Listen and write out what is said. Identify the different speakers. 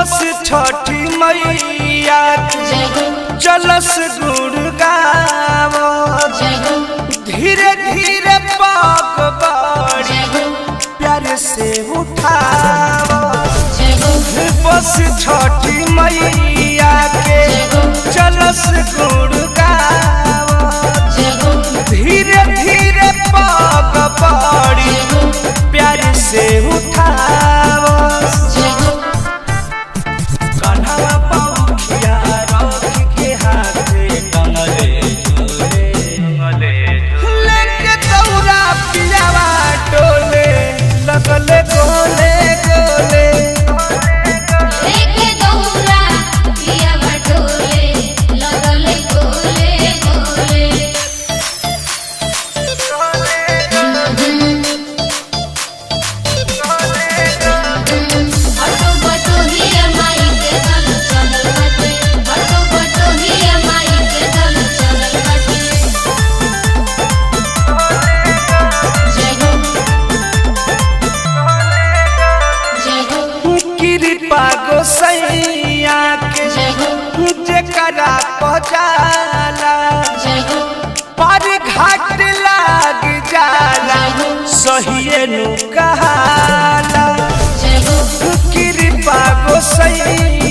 Speaker 1: बस छठी मैया चलस गुड़ गावो धीरे धीरे पाक बाड़ी प्यार से उठावो बस छठी मैया के चलस गुड़ गावो धीरे धीरे पाक बाड़ी प्यार से उठावो गोले गोले लेके दौरा पिया बटोले लगले गोले गोले बटो बटो हिया माई के दल चलल बाटे बटो बटो हिया माई के दल चलल बाटे कृपा गोसैया के जेकरा पहुँचाला पर घाट लाग जाला सहिए नु कहाला कृपा गोसैया